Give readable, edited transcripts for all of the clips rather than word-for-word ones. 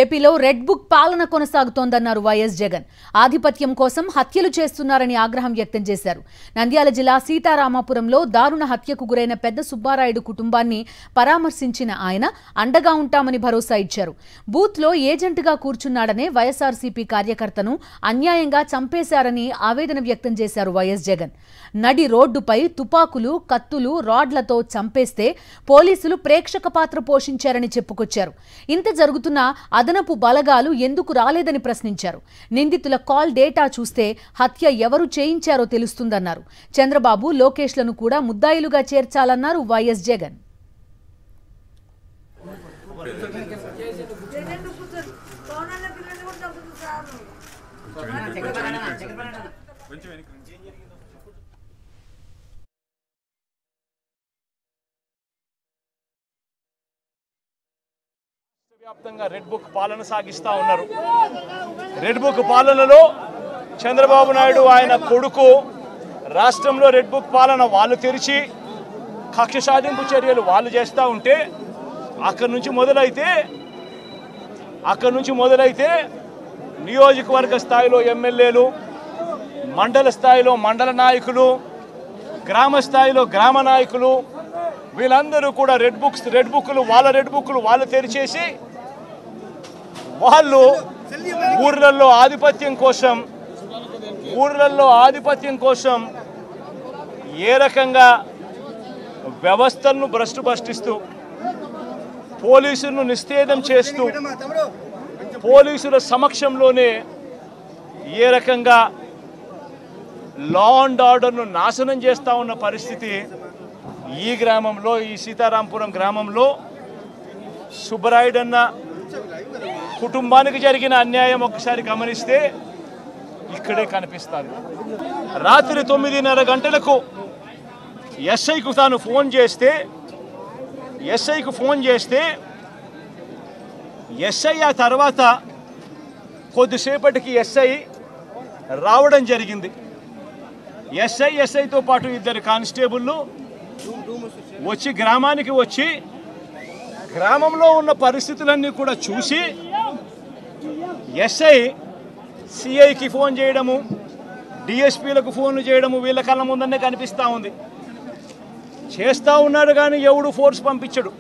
ఏపీలో red book పాలన కొనసాగుతోందన్నారు YS Jagan. ఆధిపత్యం కోసం హత్యలు చేస్తున్నారని ఆగ్రహం వ్యక్తం చేశారు. నంద్యాల జిల్లా సీతారామాపురంలో దారుణ హత్యకు గురైన పెద్ద సుబ్బారాయుడు కుటుంబాన్ని పరామర్శించిన ఆయన అండగా ఉంటామని భరోసా ఇచ్చారు. బూత్లో ఏజెంట్గా కూర్చున్నాడనే వైఎస్ఆర్సీపీ కార్యకర్తను అన్యాయంగా చంపేశారని ఆవేదన వ్యక్తం చేశారు వైఎస్ జగన్. నడి రోడ్డుపై తుపాకులు, కత్తులు, రాడ్లతో చంపేస్తే పోలీసులు ప్రేక్షక పాత్ర పోషించారని చెప్పుకొచ్చారు. ఇంత జరుగుతున్న అదనపు బలగాలు ఎందుకు రాలేదని ప్రశ్నించారు. నిందితుల కాల్ డేటా చూస్తే హత్య ఎవరు చేయించారో తెలుస్తుందన్నారు. చంద్రబాబు, లోకేష్లను కూడా ముద్దాయిలుగా చేర్చాలన్నారు వైఎస్ జగన్. వ్యాప్తంగా రెడ్ బుక్ పాలన సాగిస్తూ ఉన్నారు. రెడ్ బుక్ పాలనలో చంద్రబాబు నాయుడు ఆయన కొడుకు రాష్ట్రంలో రెడ్ బుక్ పాలన వాళ్ళు తెరిచి కక్ష సాధింపు చర్యలు వాళ్ళు చేస్తూ ఉంటే అక్కడి నుంచి మొదలైతే నియోజకవర్గ స్థాయిలో ఎమ్మెల్యేలు, మండల స్థాయిలో మండల నాయకులు, గ్రామ స్థాయిలో గ్రామ నాయకులు వీళ్ళందరూ కూడా రెడ్ బుక్లు వాళ్ళు తెరిచేసి వాళ్ళు ఊర్లలో ఆధిపత్యం కోసం ఏ రకంగా వ్యవస్థలను భ్రష్టుపట్టిస్తూ పోలీసులను నిస్తేదం చేస్తూ పోలీసుల సమక్షంలోనే ఏ రకంగా లా అండ్ ఆర్డర్ను నాశనం చేస్తూ ఉన్న పరిస్థితి ఈ గ్రామంలో, ఈ సీతారాంపురం గ్రామంలో సుబ్బరాయుడన్న కుటుంబానికి జరిగిన అన్యాయం ఒక్కసారి గమనిస్తే ఇక్కడే కనిపిస్తుంది. రాత్రి 9:30 గంటలకు ఎస్ఐకు తాను ఫోన్ చేస్తే ఎస్ఐ ఆ తర్వాత కొద్దిసేపటికి ఎస్ఐ రావడం జరిగింది. ఎస్ఐతో పాటు 2 కానిస్టేబుళ్ళు వచ్చి గ్రామానికి వచ్చి గ్రామంలో ఉన్న పరిస్థితులన్నీ కూడా చూసి ఎస్ఐ సిఐకి ఫోన్ చేయడము, డిఎస్పీలకు ఫోన్లు చేయడము వీళ్ళ కళ్ళ ముందనే కనిపిస్తూ ఉంది. చేస్తూ ఉన్నాడు కానీ ఎవడు ఫోర్స్ పంపించడు.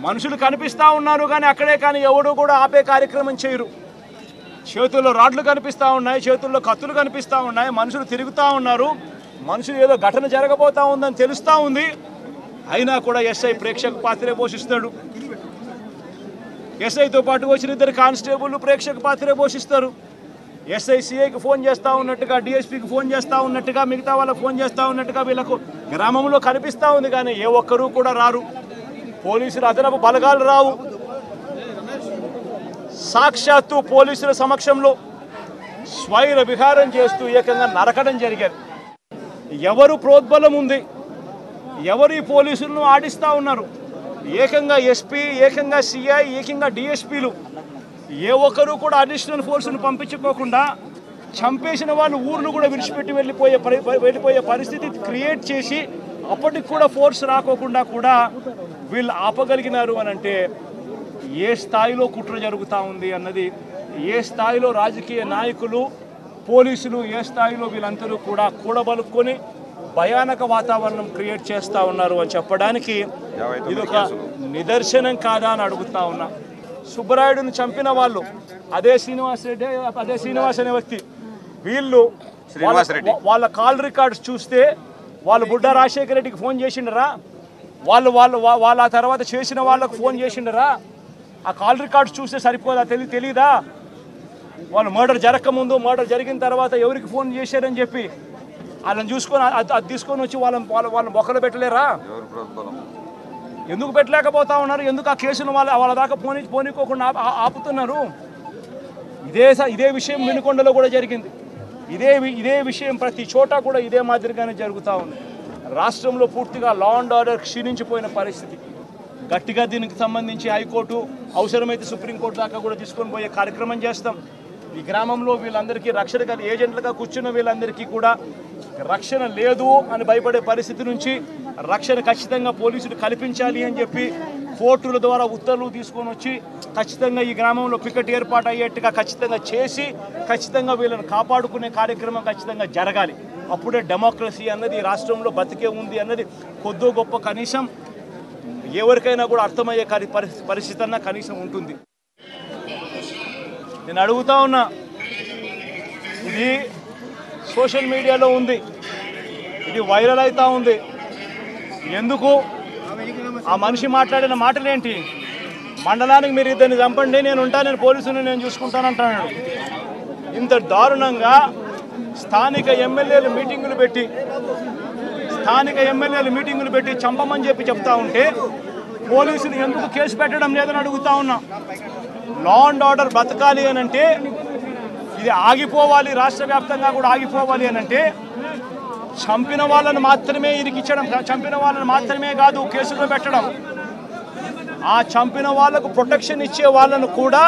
మనుషులు కనిపిస్తూ ఉన్నారు కానీ అక్కడే కానీ ఎవడు కూడా ఆపే కార్యక్రమం చేయరు. చేతుల్లో రాడ్లు కనిపిస్తూ ఉన్నాయి, చేతుల్లో కత్తులు కనిపిస్తూ ఉన్నాయి, మనుషులు తిరుగుతూ ఉన్నారు, మనుషులు ఏదో ఘటన జరగబోతూ ఉందని తెలుస్తూ ఉంది. అయినా కూడా ఎస్ఐ ప్రేక్షక పాత్రే పోషిస్తాడు. ఎస్ఐతో పాటు వచ్చిన 2 కానిస్టేబుల్ ప్రేక్షక పాత్రే పోషిస్తారు. ఎస్ఐ సిఐకి ఫోన్ చేస్తూ ఉన్నట్టుగా, డిఎస్పీకి ఫోన్ చేస్తూ ఉన్నట్టుగా, మిగతా వాళ్ళకి ఫోన్ చేస్తూ ఉన్నట్టుగా వీళ్ళకు గ్రామంలో కనిపిస్తూ ఉంది కానీ ఏ ఒక్కరూ కూడా రారు. పోలీసులు అదనపు బలగాలు రావు. సాక్షాత్తు పోలీసుల సమక్షంలో స్వైర విహారం చేస్తూ ఏకంగా నరకడం జరిగారు. ఎవరు ప్రోద్బలం ఉంది, ఎవరు ఈ పోలీసులను ఆడిస్తూ ఉన్నారు? ఏకంగా ఎస్పీ, ఏకంగా సిఐ, ఏకంగా డిఎస్పీలు ఏ ఒక్కరూ కూడా అడిషనల్ ఫోర్స్ను పంపించుకోకుండా చంపేసిన వాళ్ళు ఊర్లు కూడా విడిచిపెట్టి వెళ్ళిపోయే పరిస్థితి క్రియేట్ చేసి అప్పటికి కూడా ఫోర్స్ రాకోకుండా కూడా వీళ్ళు ఆపగలిగినారు అని అంటే ఏ స్థాయిలో కుట్ర జరుగుతూ ఉంది అన్నది, ఏ స్థాయిలో రాజకీయ నాయకులు, పోలీసులు ఏ స్థాయిలో వీళ్ళందరూ కూడా కూడబలుక్కొని భయానక వాతావరణం క్రియేట్ చేస్తూ ఉన్నారు అని చెప్పడానికి ఇదొక నిదర్శనం కాదా అని అడుగుతా ఉన్నా. సుబ్బరాయుడును చంపిన వాళ్ళు అదే శ్రీనివాస్ అనే వ్యక్తి, వీళ్ళు వాళ్ళ కాల్ రికార్డ్స్ చూస్తే వాళ్ళు బుడ్డ రాజశేఖర రెడ్డికి ఫోన్ చేసిండరా, వాళ్ళ ఆ తర్వాత చేసిన వాళ్ళకు ఫోన్ చేసిండరా? ఆ కాల్ రికార్డ్స్ చూస్తే సరిపోదా? తెలీదా? వాళ్ళు మర్డర్ జరగకముందు, మర్డర్ జరిగిన తర్వాత ఎవరికి ఫోన్ చేశారని చెప్పి వాళ్ళని చూసుకొని అది తీసుకొని వచ్చి వాళ్ళ మొక్కలు పెట్టలేరా? ఎందుకు పెట్టలేకపోతా ఉన్నారు? ఎందుకు ఆ కేసును వాళ్ళ దాకా పోనీకోకుండా ఆపుతున్నారు? ఇదే విషయం వినుకొండలో కూడా జరిగింది. ఇదే విషయం ప్రతి చోట కూడా ఇదే మాదిరిగానే జరుగుతూ ఉంది. రాష్ట్రంలో పూర్తిగా లా అండ్ ఆర్డర్ క్షీణించిపోయిన పరిస్థితి. గట్టిగా దీనికి సంబంధించి హైకోర్టు, అవసరమైతే సుప్రీంకోర్టు దాకా కూడా తీసుకొని పోయే కార్యక్రమం చేస్తాం. ఈ గ్రామంలో వీళ్ళందరికీ రక్షణ ఏజెంట్లుగా కూర్చున్న వీళ్ళందరికీ కూడా రక్షణ లేదు అని భయపడే పరిస్థితి నుంచి రక్షణ ఖచ్చితంగా పోలీసులు కల్పించాలి అని చెప్పి కోర్టుల ద్వారా ఉత్తర్వులు తీసుకొని వచ్చి ఖచ్చితంగా ఈ గ్రామంలో పికెట్ ఏర్పాటు అయ్యేట్టుగా ఖచ్చితంగా చేసి ఖచ్చితంగా వీళ్ళని కాపాడుకునే కార్యక్రమం ఖచ్చితంగా జరగాలి. అప్పుడే డెమోక్రసీ అన్నది ఈ రాష్ట్రంలో బతికే ఉంది అన్నది కొద్దో గొప్ప కనీసం ఎవరికైనా కూడా అర్థమయ్యే పరిస్థితి అన్న కనీసం ఉంటుంది. నేను అడుగుతా ఉన్నా, ఇది సోషల్ మీడియాలో ఉంది, ఇది వైరల్ అవుతా ఉంది. ఎందుకు ఆ మనిషి మాట్లాడిన మాటలేంటి? మండలానికి మీరు ఇద్దరిని చంపండి, నేను ఉంటాను, నేను పోలీసుని నేను చూసుకుంటానంటున్నాడు. ఇంత దారుణంగా స్థానిక ఎమ్మెల్యేలు మీటింగులు పెట్టి చంపమని చెప్పి చెప్తా ఉంటే పోలీసులు ఎందుకు కేసు పెట్టడం లేదని అడుగుతా ఉన్నా. లా అండ్ ఆర్డర్ బతకాలి అని అంటే, ఇది ఆగిపోవాలి, రాష్ట్ర వ్యాప్తంగా కూడా ఆగిపోవాలి అని అంటే చంపిన వాళ్ళని మాత్రమే ఇరికిచ్చడం, చంపిన వాళ్ళని మాత్రమే కాదు కేసులో పెట్టడం, ఆ చంపిన వాళ్ళకు ప్రొటెక్షన్ ఇచ్చే వాళ్ళను కూడా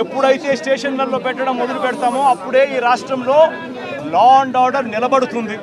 ఎప్పుడైతే స్టేషన్లలో పెట్టడం మొదలు పెడతామో అప్పుడే ఈ రాష్ట్రంలో లా అండ్ ఆర్డర్ నిలబడుతుంది.